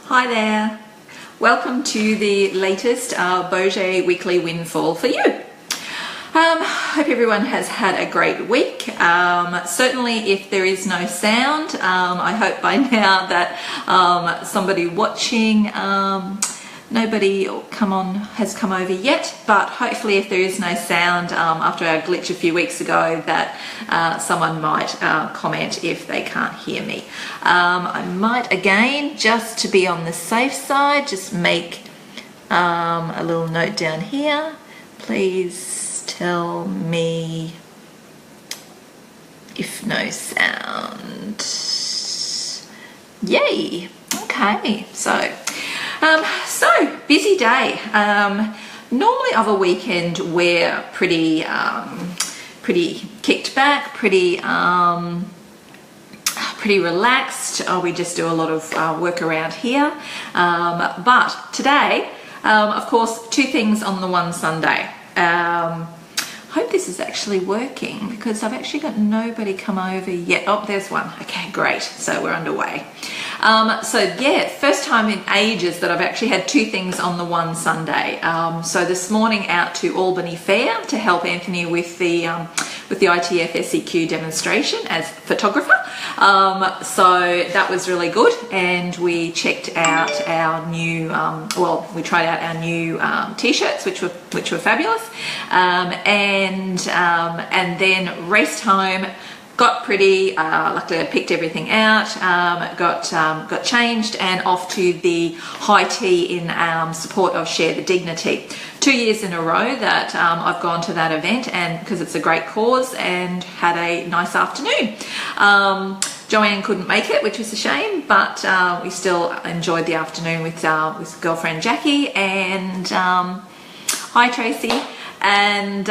Hi there, welcome to the latest Beauje Weekly Windfall for you. Hope everyone has had a great week. Certainly if there is no sound, I hope by now that somebody watching, nobody has come over yet, but hopefully if there is no sound after our glitch a few weeks ago, that someone might comment if they can't hear me. I might again, just to be on the safe side, just make a little note down here. Please tell me if no sound. Yay! Okay, so busy day. Normally of a weekend we're pretty kicked back, pretty relaxed. We just do a lot of work around here. But today, of course, two things on the one Sunday. Hope this is actually working because I've actually got nobody come over yet. Oh, there's one. Okay, great. So we're underway. So yeah, first time in ages that I've actually had two things on the one Sunday. So this morning out to Albany Fair to help Anthony with the ITF SEQ demonstration as photographer. So that was really good, and we checked out our new, we tried out our new t-shirts, which were fabulous, and then raced home. Got pretty, luckily I picked everything out, got changed and off to the high tea in support of Share the Dignity. 2 years in a row that I've gone to that event, and because it's a great cause, and had a nice afternoon. Joanne couldn't make it, which was a shame, but we still enjoyed the afternoon with girlfriend Jackie, and hi Tracy. And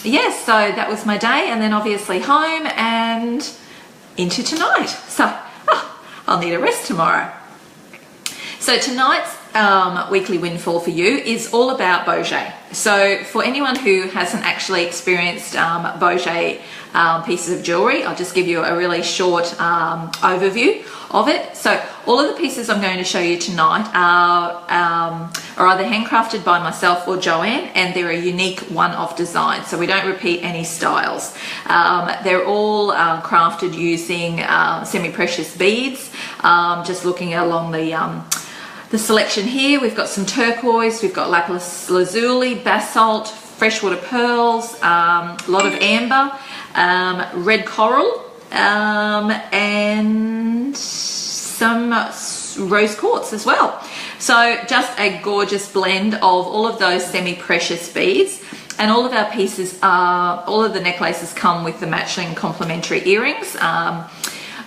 yes, so that was my day, and then obviously home and into tonight. So I'll need a rest tomorrow. So tonight's weekly windfall for you is all about Beauje. So for anyone who hasn't actually experienced Beauje pieces of jewellery, I'll just give you a really short overview of it. So all of the pieces I'm going to show you tonight are either handcrafted by myself or Joanne, and they're a unique one-off design, so we don't repeat any styles. They're all crafted using semi-precious beads. Just looking along the selection here, we've got some turquoise, we've got lapis lazuli, basalt, freshwater pearls, a lot of amber, red coral, and some rose quartz as well. So just a gorgeous blend of all of those semi-precious beads, and all of our pieces all of the necklaces come with the matching complementary earrings.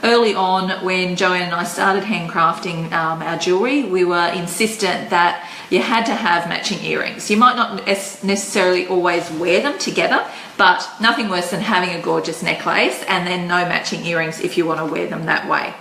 Early on, when Joanne and I started handcrafting our jewellery, we were insistent that you had to have matching earrings. You might not necessarily always wear them together, but nothing worse than having a gorgeous necklace and then no matching earrings if you want to wear them that way.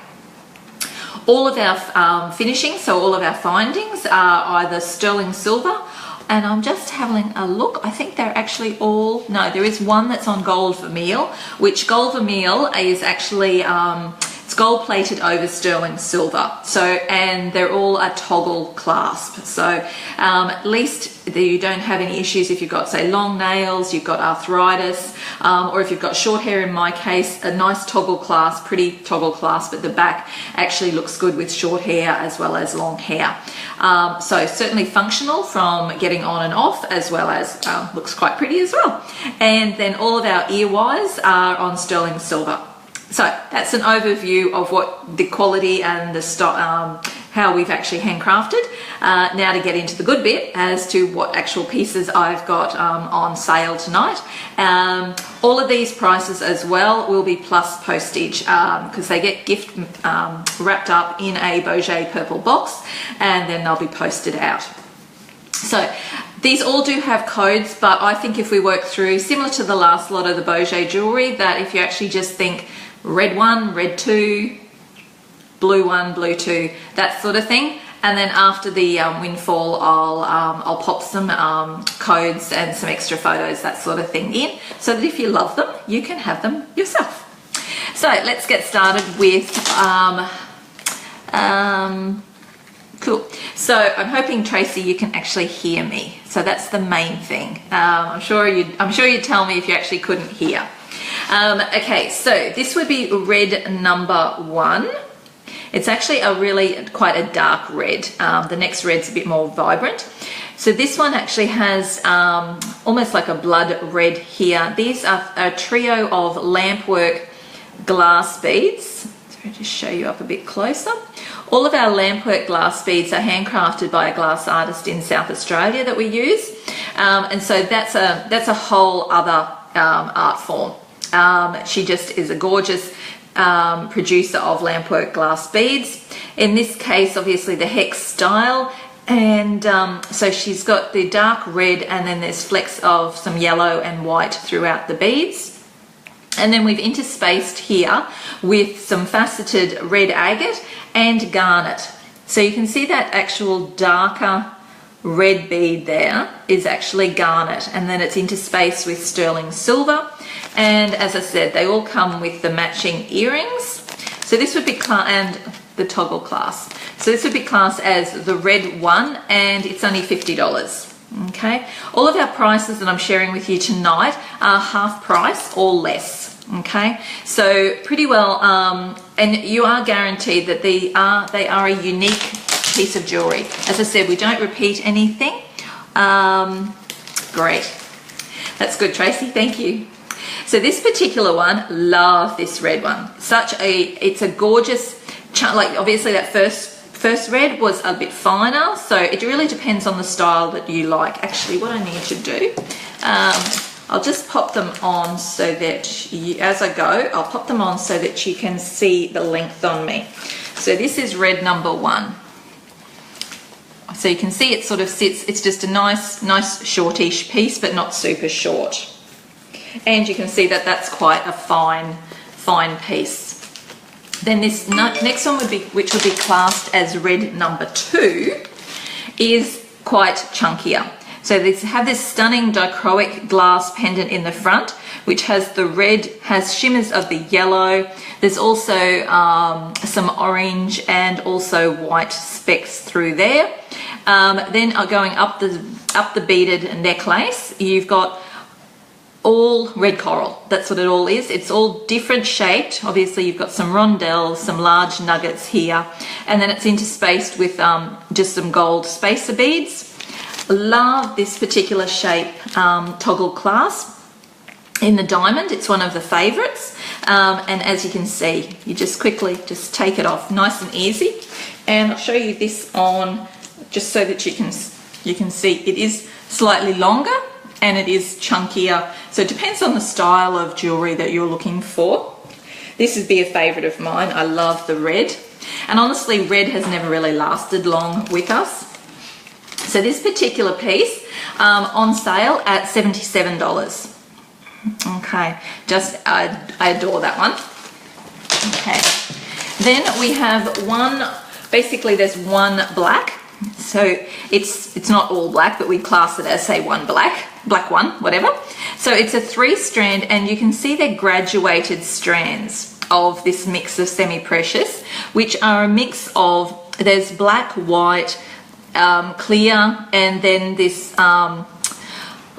All of our finishings, so all of our findings, are either sterling silver, and I'm just having a look. I think they're actually all, no, there is one that's on gold vermeil, which gold vermeil is actually, it's gold plated over sterling silver. So, and they're all a toggle clasp. So at least you don't have any issues if you've got, say, long nails, you've got arthritis, or if you've got short hair. In my case, a nice toggle clasp, pretty toggle clasp at the back actually looks good with short hair as well as long hair. So certainly functional from getting on and off, as well as looks quite pretty as well. And then all of our ear wires are on sterling silver. So that's an overview of what the quality and the stock, how we've actually handcrafted. Now to get into the good bit as to what actual pieces I've got on sale tonight. All of these prices as well will be plus postage, because they get gift wrapped up in a Beauje purple box, and then they'll be posted out. So these all do have codes, but I think if we work through, similar to the last lot of the Beauje jewellery, that if you actually just think red 1, red 2, blue 1, blue 2, that sort of thing. And then after the windfall, I'll pop some codes and some extra photos, that sort of thing in, so that if you love them, you can have them yourself. So let's get started with Cool. So I'm hoping, Tracy, you can actually hear me. So that's the main thing. I'm sure you'd tell me if you actually couldn't hear. Okay, so this would be red number 1. It's actually quite a dark red. The next red's a bit more vibrant. So this one actually has almost like a blood red here. These are a trio of lampwork glass beads. So I'll just show you up a bit closer. All of our lampwork glass beads are handcrafted by a glass artist in South Australia that we use. And so that's a whole other art form. She just is a gorgeous producer of lampwork glass beads. In this case, obviously the hex style, and so she's got the dark red, and then there's flecks of some yellow and white throughout the beads. And then we've interspaced here with some faceted red agate and garnet. So you can see that actual darker red bead there is actually garnet, and then it's interspaced with sterling silver. And as I said, they all come with the matching earrings. So this would be and the toggle clasp. So this would be classed as the red one, and it's only $50. Okay, all of our prices that I'm sharing with you tonight are half price or less. Okay, so pretty well, and you are guaranteed that they are a unique piece of jewelry. As I said, we don't repeat anything. Great, that's good, Tracy, thank you. So this particular one, love this red one. It's a gorgeous, like obviously that first red was a bit finer, so it really depends on the style that you like. Actually, what I need to do, I'll just pop them on so that as I go, I'll pop them on so that you can see the length on me. So this is red number 1. So you can see it sort of sits, it's just a nice shortish piece, but not super short. And you can see that that's quite a fine piece. Then this next one which would be classed as red number 2, is quite chunkier. So these have this stunning dichroic glass pendant in the front, which has the red, has shimmers of the yellow. There's also some orange and also white specks through there. Then going up the beaded necklace, you've got all red coral. That's what it all is. It's all different shaped. Obviously you've got some rondelles, some large nuggets here, and then it's interspaced with just some gold spacer beads. Love this particular shape toggle clasp in the diamond. It's one of the favorites, and as you can see, you just quickly just take it off, nice and easy. And I'll show you this on just so that you can see it is slightly longer and it is chunkier, so it depends on the style of jewelry that you're looking for. This would be a favorite of mine. I love the red, and honestly red has never really lasted long with us. So this particular piece on sale at $77. Okay, I adore that one. Okay, then we have one, basically there's one black. So it's not all black, but we class it as, say, one black one, whatever. So it's a 3-strand, and you can see they're graduated strands of this mix of semi-precious, which are a mix of, there's black, white, clear, and then this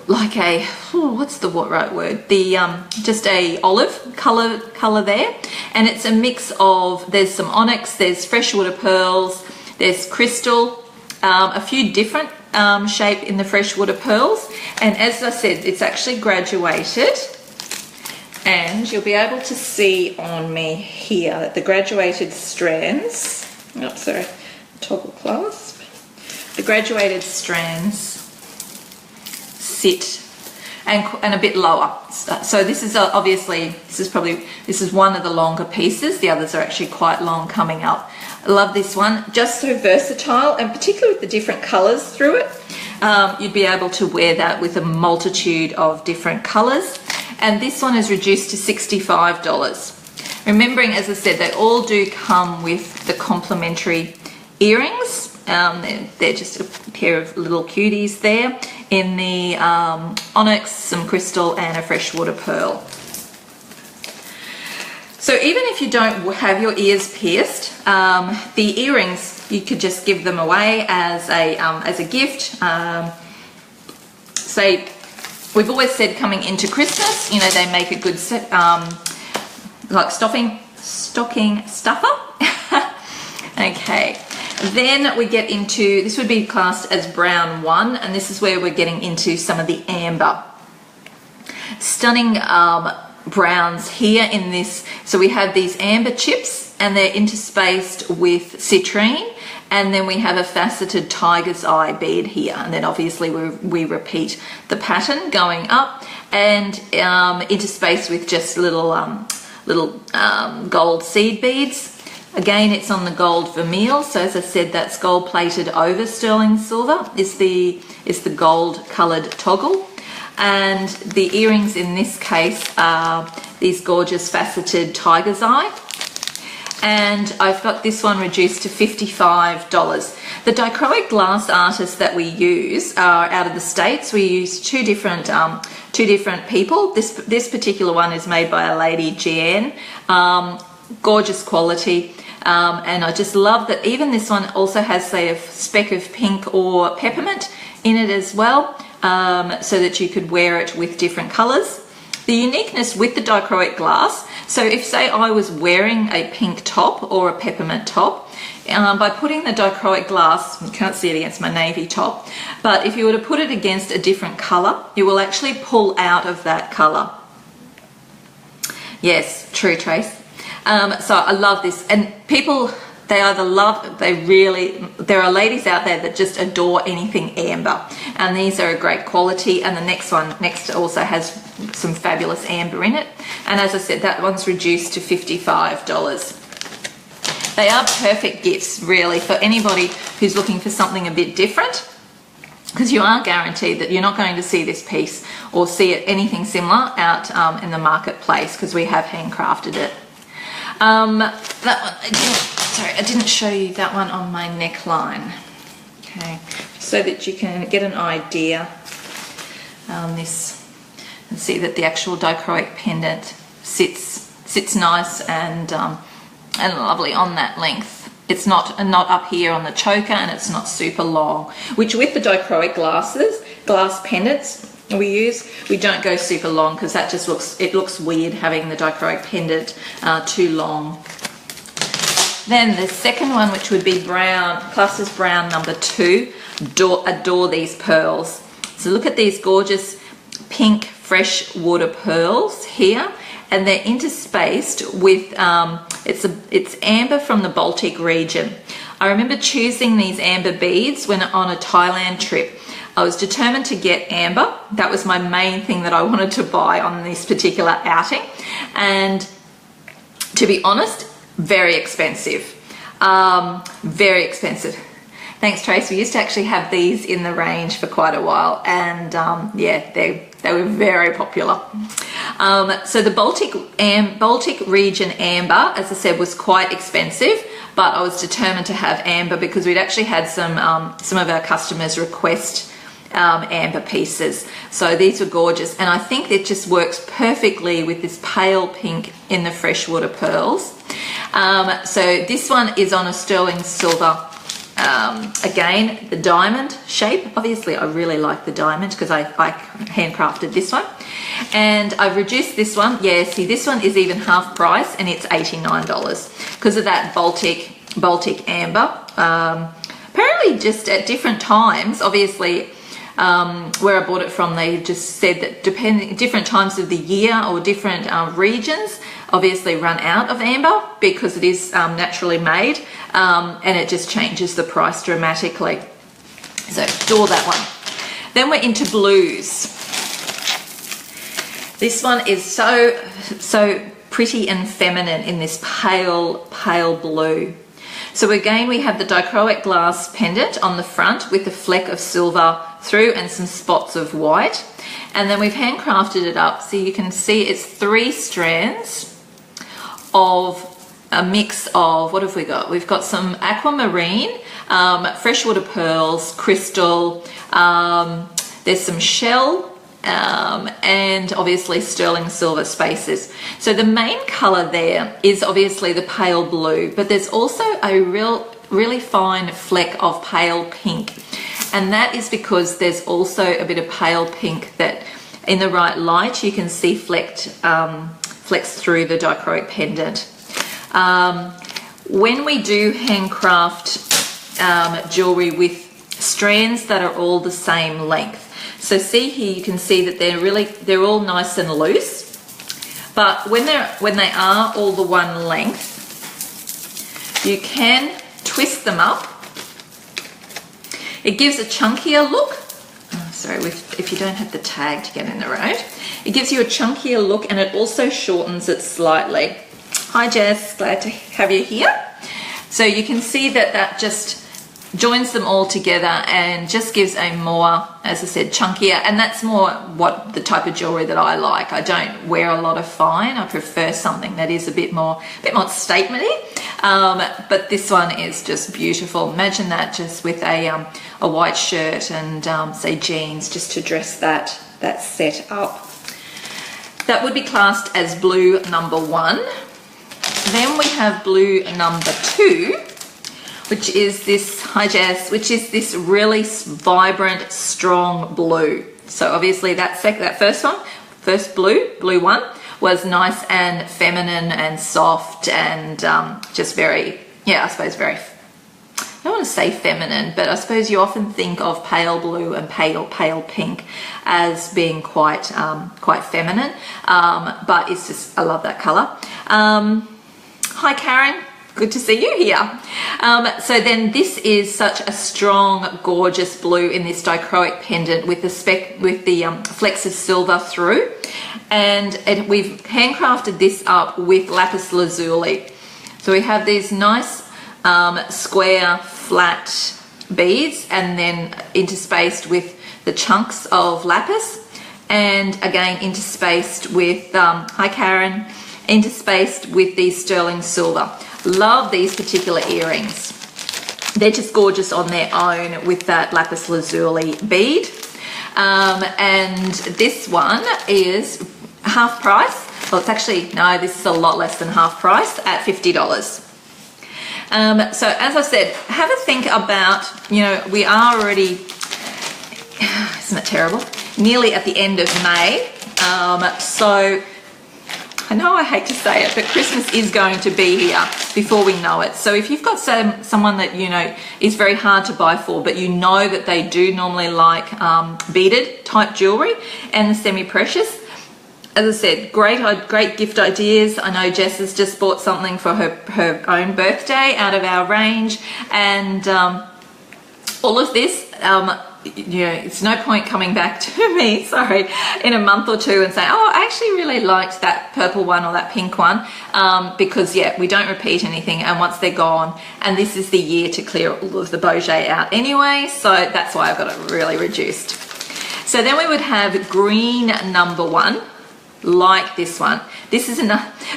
like a, what's the right word? The just a olive color there, and it's a mix of, there's some onyx, there's freshwater pearls, there's crystal, a few different shape in the freshwater pearls, and as I said, it's actually graduated, and you'll be able to see on me here that the graduated strands, toggle clasp, the graduated strands sit and a bit lower. So this is obviously, this is one of the longer pieces. The others are actually quite long coming up. I love this one, just so versatile, and particularly with the different colors through it. You'd be able to wear that with a multitude of different colors. And this one is reduced to $65. Remembering, as I said, they all do come with the complimentary earrings. They're just a pair of little cuties there in the onyx, some crystal, and a freshwater pearl. So even if you don't have your ears pierced, the earrings you could just give them away as a gift. Say, we've always said coming into Christmas, you know, they make a good set, like stocking stuffer. Okay, then we get into, this would be classed as brown 1, and this is where we're getting into some of the amber. Stunning browns here in this. So we have these amber chips, and they're interspaced with citrine, and then we have a faceted tiger's eye bead here, and then obviously we repeat the pattern going up, and interspaced with just little gold seed beads. Again, it's on the gold vermeil, so as I said, that's gold plated over sterling silver is the gold coloured toggle. And the earrings in this case are these gorgeous faceted tiger's eye. And I've got this one reduced to $55. The dichroic glass artists that we use are out of the States. We use two different people. This particular one is made by a lady, Jeanne. Gorgeous quality. And I just love that even this one also has, say, a speck of pink or peppermint in it as well, so that you could wear it with different colours. The uniqueness with the dichroic glass, so if, say, I was wearing a pink top or a peppermint top, by putting the dichroic glass, you can't see it against my navy top, but if you were to put it against a different colour, you will actually pull out of that colour. Yes, true, Trace. So I love this, and people, they either love, there are ladies out there that just adore anything amber, and these are a great quality, and the next also has some fabulous amber in it, and as I said, that one's reduced to $55. They are perfect gifts, really, for anybody who's looking for something a bit different, because you are guaranteed that you're not going to see this piece or see it anything similar out in the marketplace, because we have handcrafted it. That one, I didn't show you that one on my neckline. Okay, so that you can get an idea on this and see that the actual dichroic pendant sits nice and lovely on that length. It's not up here on the choker, and it's not super long, which with the dichroic glass pendants we don't go super long, because that just looks weird having the dichroic pendant too long. Then the second one, which would be brown, classed as brown number 2, adore these pearls. So look at these gorgeous pink fresh water pearls here, and they're interspaced with it's amber from the Baltic region. I remember choosing these amber beads when on a Thailand trip. I was determined to get amber. That was my main thing that I wanted to buy on this particular outing. And to be honest, very expensive. Very expensive. Thanks, Trace. We used to actually have these in the range for quite a while, and yeah, they were very popular. So the Baltic region amber, as I said, was quite expensive, but I was determined to have amber because we'd actually had some of our customers request amber pieces. So these were gorgeous, and I think it just works perfectly with this pale pink in the freshwater pearls. So this one is on a sterling silver. Again, the diamond shape. Obviously, I really like the diamond because I handcrafted this one, and I've reduced this one. Yeah, see, this one is even half price, and it's $89 because of that Baltic amber. Apparently, just at different times, obviously. Where I bought it from, they just said that depending different times of the year or different regions obviously run out of amber because it is naturally made, and it just changes the price dramatically. So adore that one. Then we're into blues. This one is so pretty and feminine in this pale blue. So again, we have the dichroic glass pendant on the front with a fleck of silver through and some spots of white. And then we've handcrafted it up so you can see it's 3 strands of a mix of, what have we got? We've got some aquamarine, freshwater pearls, crystal, there's some shell, and obviously sterling silver spaces. So the main color there is obviously the pale blue, but there's also a real really fine fleck of pale pink. And that is because there's also a bit of pale pink that in the right light you can see flecks through the dichroic pendant. When we do handcraft jewelry with strands that are all the same length, so see here, you can see that they're all nice and loose, but when they are all the one length, you can twist them up. It gives a chunkier look. Oh, sorry, if you don't have the tag to get in the road, it gives you a chunkier look, and it also shortens it slightly. Hi Jess, glad to have you here. So you can see that just joins them all together and just gives a more, as I said, chunkier, and that's more what the type of jewelry that I like. I don't wear a lot of fine. I prefer something that is a bit more statementy. But this one is just beautiful. Imagine that just with a white shirt and say jeans, just to dress that set up. That would be classed as blue number 1. Then we have blue number 2, which is this, hi Jess, which is this really vibrant, strong blue. So obviously that first blue one, was nice and feminine and soft and just very, I suppose very, I don't want to say feminine, but I suppose you often think of pale blue and pale pink as being quite feminine, but it's just, I love that color. Hi Karen, good to see you here. So then this is such a strong, gorgeous blue in this dichroic pendant with the flecks of silver through, and we've handcrafted this up with lapis lazuli. So we have these nice square flat beads, and then interspaced with the chunks of lapis, and again interspaced with hi Karen, interspaced with these sterling silver. Love these particular earrings. They're just gorgeous on their own with that lapis lazuli bead. And this one is half price. Well, it's actually, no, this is a lot less than half price at $50. So as I said, have a think about, we are already, isn't it terrible? Nearly at the end of May. So I know I hate to say it, but Christmas is going to be here before we know it. So if you've got someone that is very hard to buy for, but that they do normally like beaded type jewelry and the semi-precious, as I said, great gift ideas. I know Jess has just bought something for her own birthday out of our range, and all of this, it's no point coming back to me, in a month or two and saying, oh, I actually really liked that purple one or that pink one, because we don't repeat anything, and once they're gone, and this is the year to clear all of the Beauje out anyway, so that's why I've got it really reduced. So then we would have green number 1, like this one. This is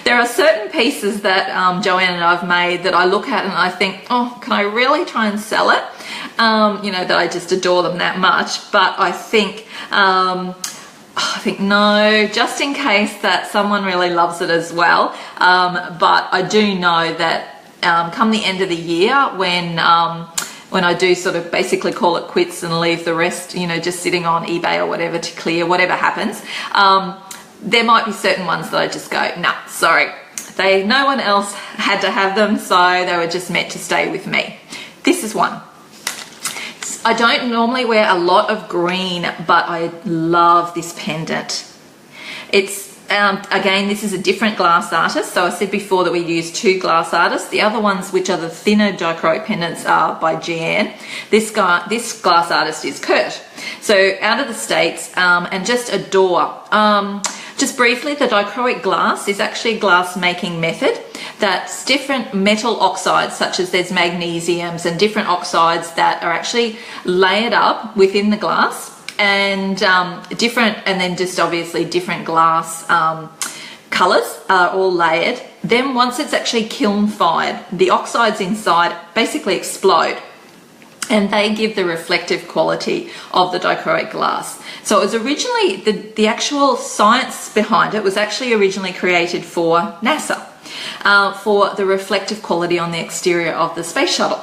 there are certain pieces that Joanne and I've made that I look at and I think, oh, can I really try and sell it? That I just adore them that much, but I think no, just in case that someone really loves it as well. But I do know that come the end of the year, when I do sort of basically call it quits and leave the rest, just sitting on eBay or whatever to clear whatever happens, there might be certain ones that I just go, nah, sorry. No one else had to have them, so they were just meant to stay with me. This is one. I don't normally wear a lot of green, but I love this pendant. It's, again, this is a different glass artist. So I said before that we use 2 glass artists. The other ones, which are the thinner dichroic pendants, are by Beauje. This glass artist is Kurt. So out of the States, and just adore. Just briefly, the dichroic glass is actually a glass making method that's different metal oxides, such as there's magnesiums and different oxides that are actually layered up within the glass, and then just obviously different glass colors are all layered. Then once it's actually kiln fired, the oxides inside basically explode, and they give the reflective quality of the dichroic glass. So it was originally, the actual science behind it was actually originally created for NASA, for the reflective quality on the exterior of the space shuttle.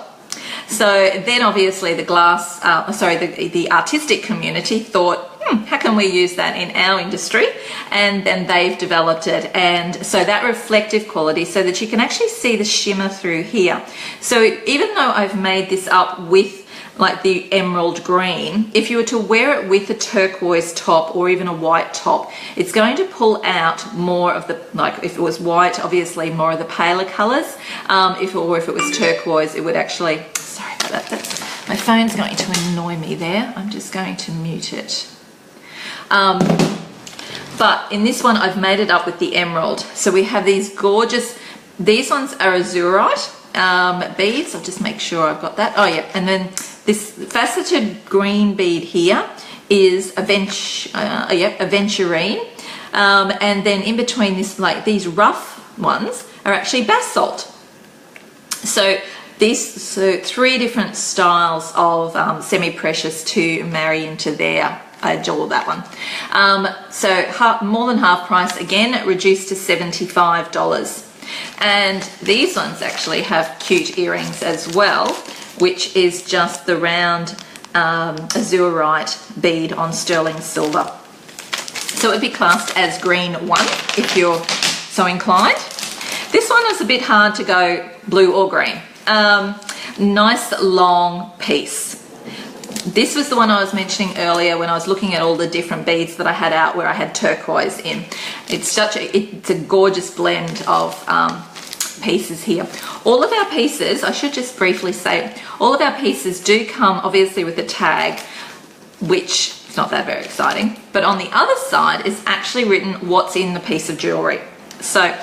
So then obviously the the artistic community thought, how can we use that in our industry? And then they've developed it, and so that reflective quality, so that you can actually see the shimmer through here. So even though I've made this up with like the emerald green, if you were to wear it with a turquoise top or even a white top, it's going to pull out more of the, like if it was white, obviously more of the paler colors. If it was turquoise, it would actually, sorry about that, my phone's going to annoy me there. I'm just going to mute it. But in this one, I've made it up with the emerald. So we have these gorgeous, these ones are azurite beads. I'll just make sure I've got that. Oh yeah, and then this faceted green bead here is aventurine, and then in between this, like these rough ones are actually basalt. So these, 3 different styles of semi-precious to marry into there. I adore that one. So more than half price, again reduced to $75. And these ones actually have cute earrings as well, which is just the round azurite bead on sterling silver. So it would be classed as green 1 if you're so inclined. This one is a bit hard to go blue or green. Nice long piece. This was the one I was mentioning earlier when I was looking at all the different beads that I had out where I had turquoise in. It's a gorgeous blend of pieces here. All of our pieces, I should just briefly say, all of our pieces do come obviously with a tag, which is not that very exciting, but on the other side is actually written what's in the piece of jewellery. So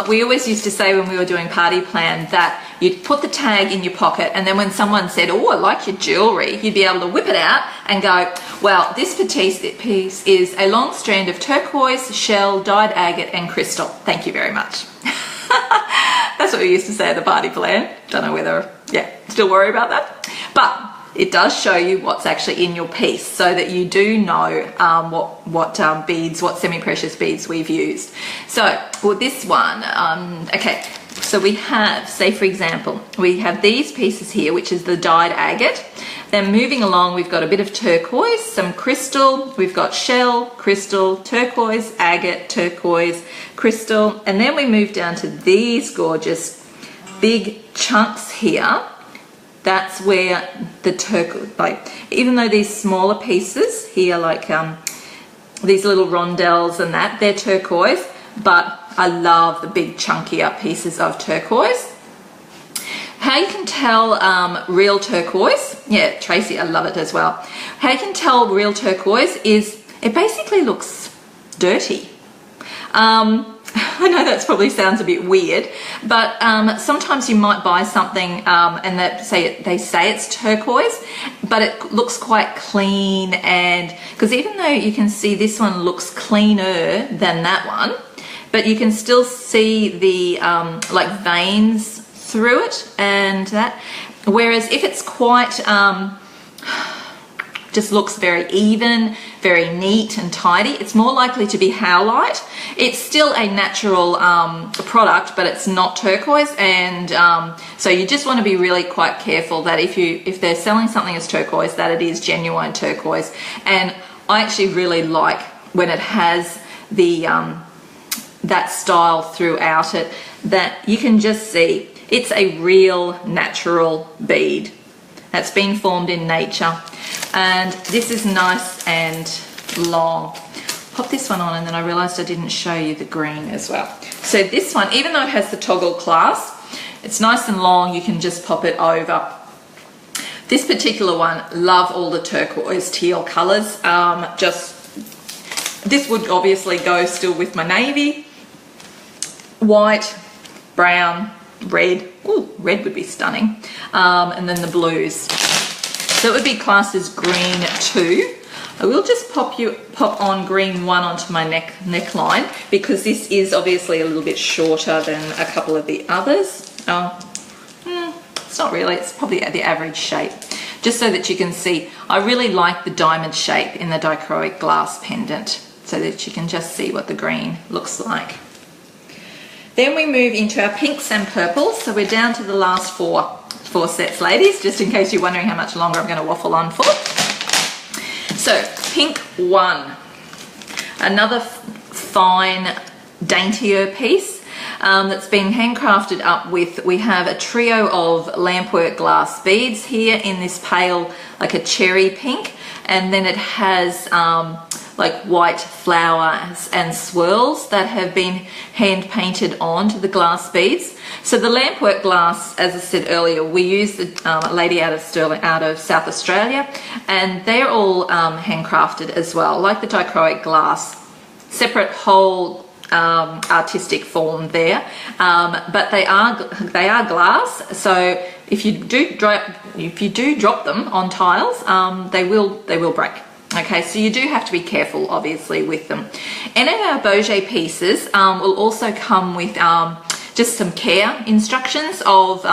we always used to say when we were doing party plan that you'd put the tag in your pocket, and then when someone said, oh, I like your jewellery, you'd be able to whip it out and go, well, this piece is a long strand of turquoise, shell, dyed agate and crystal. Thank you very much. That's what we used to say at the party plan. Don't know whether, still worry about that. But it does show you what's actually in your piece, so that you do know what beads, what semi-precious beads we've used. So for this one, okay, so we have, say for example, we have these pieces here, which is the dyed agate. Then moving along, we've got a bit of turquoise, some crystal, we've got shell, crystal, turquoise, agate, turquoise, crystal, and then we move down to these gorgeous big chunks here. That's where the turquoise, like, even though these smaller pieces here, like these little rondelles and that, they're turquoise, but I love the big chunkier pieces of turquoise. How you can tell real turquoise, yeah, Tracy, I love it as well. How you can tell real turquoise is it basically looks dirty. I know that probably sounds a bit weird, but sometimes you might buy something and they say it's turquoise, but it looks quite clean, and because even though you can see this one looks cleaner than that one, but you can still see the like veins through it and that, whereas if it's quite just looks very even, very neat and tidy, it's more likely to be howlite. It's still a natural product, but it's not turquoise, and so you just want to be really quite careful that if they're selling something as turquoise, that it is genuine turquoise. And I actually really like when it has the that style throughout it, that you can just see it's a real natural bead that's been formed in nature. And this is nice and long. Pop this one on, and then I realized I didn't show you the green as well. So this one, even though it has the toggle clasp, it's nice and long, you can just pop it over. This particular one, love all the turquoise teal colors. This would obviously go still with my navy, white, brown, red. Ooh, red would be stunning. And then the blues. So it would be classed as green 2. I will just pop on green 1 onto my neckline, because this is obviously a little bit shorter than a couple of the others. It's not really, it's probably at the average shape. Just so that you can see, I really like the diamond shape in the dichroic glass pendant, so that you can just see what the green looks like. Then we move into our pinks and purples, so we're down to the last 4 4 sets, ladies, just in case you're wondering how much longer I'm going to waffle on for. So pink 1, another fine, daintier piece that's been handcrafted up with. We have a trio of lampwork glass beads here in this pale, like a cherry pink, and then it has like white flowers and swirls that have been hand painted onto the glass beads. So the lampwork glass, as I said earlier, we use a lady out of South Australia, and they're all handcrafted as well, like the dichroic glass, separate whole artistic form there, but they are glass. So if you do drop them on tiles, they will break. Okay, so you do have to be careful, obviously, with them. And in our Beauje pieces will also come with just some care instructions of,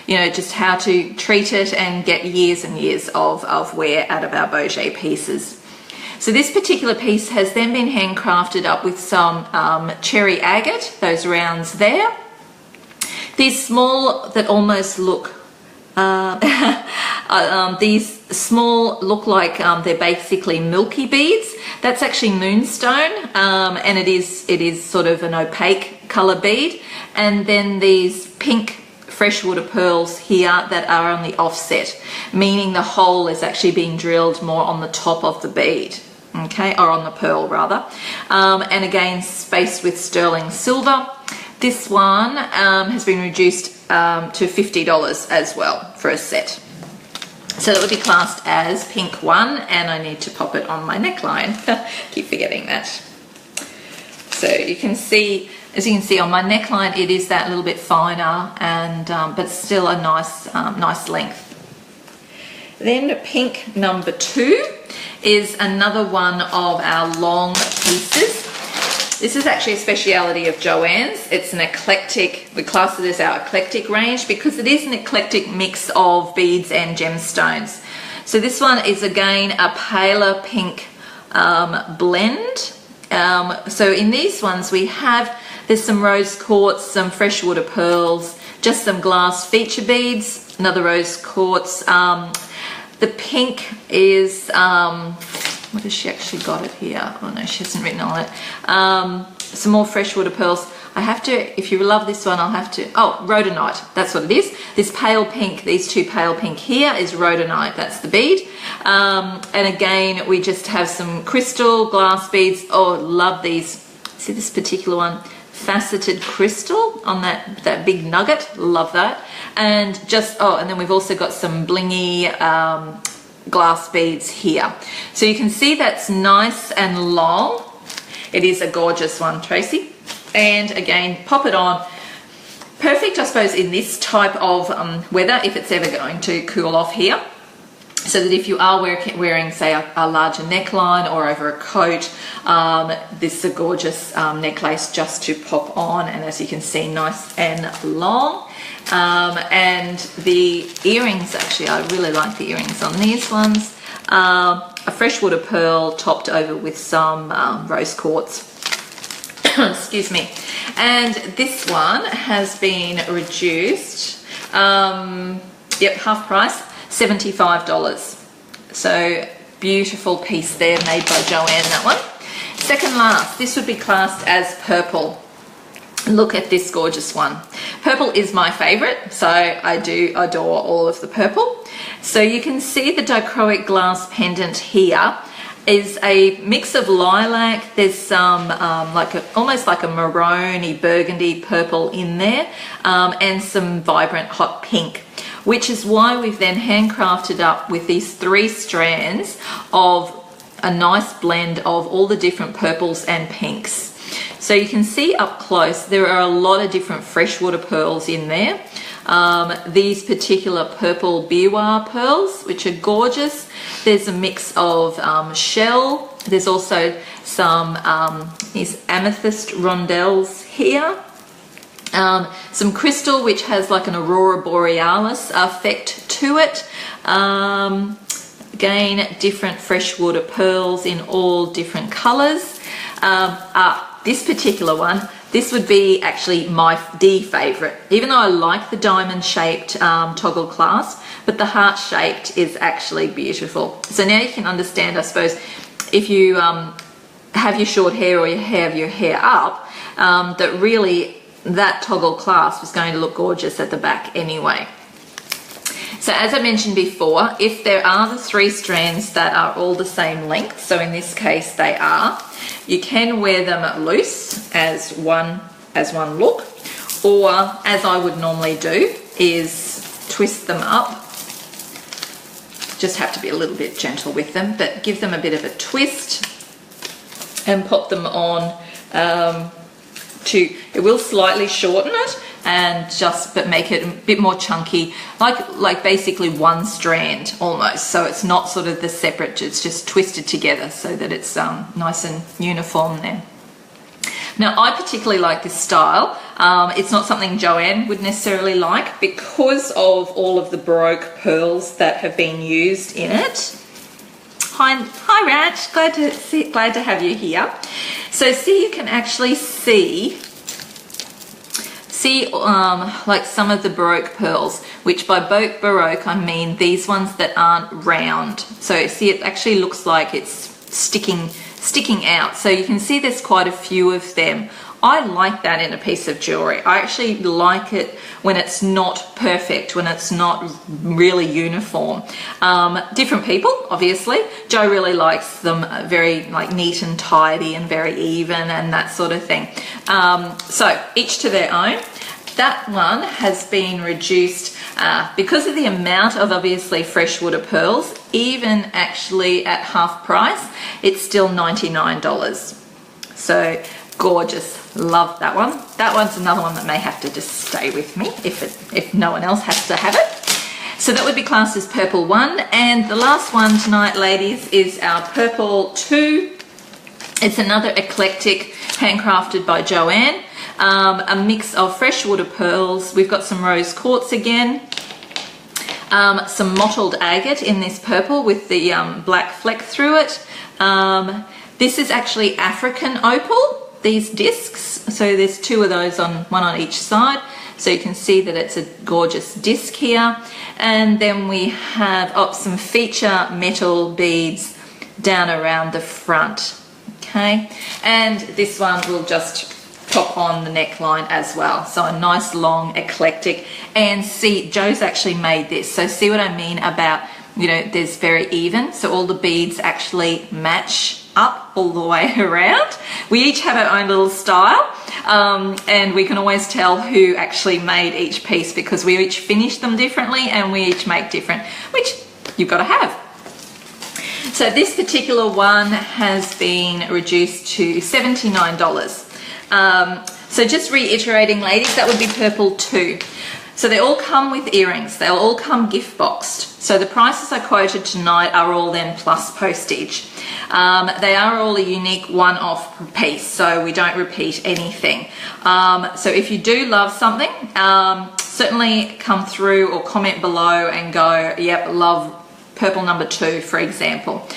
you know, just how to treat it and get years and years of wear out of our Beauje pieces. So this particular piece has then been handcrafted up with some cherry agate, those rounds there. These small that almost look, these small look like they're basically milky beads. That's actually moonstone, and it is sort of an opaque color bead. And then these pink freshwater pearls here that are on the offset, meaning the hole is actually being drilled more on the top of the bead, okay, or on the pearl rather. And again, spaced with sterling silver. This one has been reduced to $50 as well for a set. So that would be classed as pink 1, and I need to pop it on my neckline. Keep forgetting that. So you can see, as you can see on my neckline, it is that little bit finer, and but still a nice length. Then pink number 2 is another one of our long pieces. This is actually a speciality of Joann's. It's an eclectic, we class it as our eclectic range because it is an eclectic mix of beads and gemstones. So this one is again a paler pink blend. So in these ones there's some rose quartz, some freshwater pearls, just some glass feature beads, another rose quartz. The pink is, what has she actually got it here? Oh no, she hasn't written on it. Some more freshwater pearls. I have to, if you love this one, I'll have to, oh, rhodonite, that's what it is. This pale pink, these two pale pink here is rhodonite, that's the bead. And again, we just have some crystal glass beads. Oh, love these. See this particular one? Faceted crystal on that big nugget, love that. And just, oh, and then we've also got some blingy glass beads here. So you can see that's nice and long. It is a gorgeous one, Tracy. And again, pop it on. Perfect, I suppose, in this type of weather, if it's ever going to cool off here. So that if you are wearing, say, a larger neckline or over a coat, this is a gorgeous necklace just to pop on. And as you can see, nice and long. And the earrings, actually, I really like the earrings on these ones. A freshwater pearl topped over with some rose quartz. Excuse me. And this one has been reduced, yep, half price, $75. So beautiful piece there, made by Joanne, that one. Second last, this would be classed as purple. Look at this gorgeous one. Purple is my favorite, so I do adore all of the purple. So you can see the dichroic glass pendant here is a mix of lilac. There's some almost like a maroon-y burgundy purple in there, and some vibrant hot pink, which is why we've then handcrafted up with these 3 strands of a nice blend of all the different purples and pinks. So you can see up close there are a lot of different freshwater pearls in there. These particular purple Beauje pearls, which are gorgeous. There's a mix of shell. There's also some these amethyst rondelles here. Some crystal, which has like an aurora borealis effect to it. Again, different freshwater pearls in all different colors. this particular one, this would be actually the favorite, even though I like the diamond shaped toggle clasp, but the heart shaped is actually beautiful. So now you can understand, I suppose, if you have your short hair or you have your hair up, that really that toggle clasp is going to look gorgeous at the back anyway. So as I mentioned before, if there are the 3 strands that are all the same length, so in this case they are, you can wear them loose as one look, or as I would normally do is twist them up. Just have to be a little bit gentle with them, but give them a bit of a twist and pop them on. It will slightly shorten it and but make it a bit more chunky, like basically one strand almost. So it's not sort of the separate, it's just twisted together so that it's nice and uniform there. Now I particularly like this style. It's not something Joanne would necessarily like because of all of the Baroque pearls that have been used in it. Hi Rach, glad to have you here. So see, you can actually see like some of the Baroque pearls, which by Baroque I mean these ones that aren't round. So see, it actually looks like it's sticking out. So you can see there's quite a few of them. I like that in a piece of jewellery. I actually like it when it's not perfect, when it's not really uniform. Different people, obviously. Jo really likes them very like neat and tidy and very even and that sort of thing. So each to their own. That one has been reduced because of the amount of obviously freshwater pearls, even actually at half price, it's still $99. So gorgeous, love that one. That one's another one that may have to just stay with me if no one else has to have it. So that would be classed as purple 1. And the last one tonight, ladies, is our purple 2. It's another eclectic, handcrafted by Joanne. A mix of freshwater pearls. We've got some rose quartz again, some mottled agate in this purple with the black fleck through it. This is actually African opal, these discs. So there's 2 of those, one on each side. So you can see that it's a gorgeous disc here. And then we have some feature metal beads down around the front. Okay, and this one will just pop on the neckline as well. So a nice long eclectic. And see, Jo's actually made this. So see what I mean about, you know, there's very even. So all the beads actually match up all the way around. We each have our own little style. And we can always tell who actually made each piece because we each finish them differently and we each make different, which you've got to have. So this particular one has been reduced to $79. So just reiterating, ladies, that would be purple 2. So they all come with earrings. They'll all come gift boxed. So the prices I quoted tonight are all then plus postage. They are all a unique one-off piece, so we don't repeat anything. So if you do love something, certainly come through or comment below and go, yep, love purple number 2, for example.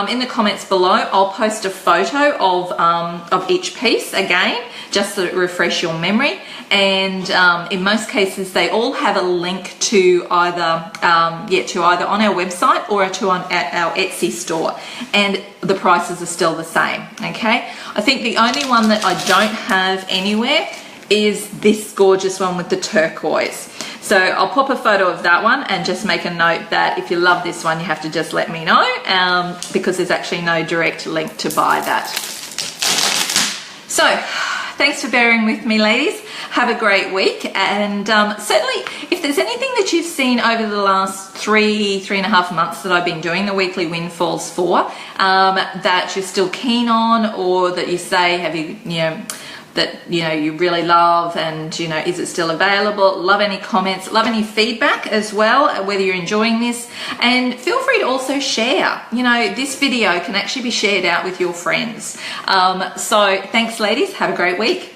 In the comments below, I'll post a photo of each piece again, just to refresh your memory. And in most cases, they all have a link to either on our website or at our Etsy store, and the prices are still the same. Okay, I think the only one that I don't have anywhere is this gorgeous one with the turquoise. So I'll pop a photo of that one and just make a note that if you love this one, you have to just let me know, because there's actually no direct link to buy that. So thanks for bearing with me, ladies. Have a great week, and certainly if there's anything that you've seen over the last three and a half months that I've been doing the weekly windfalls for, that you're still keen on, or that you say, have you you really love, and is it still available? Love any comments, love any feedback as well, whether you're enjoying this, and feel free to also share. This video can actually be shared out with your friends. So thanks, ladies. Have a great week.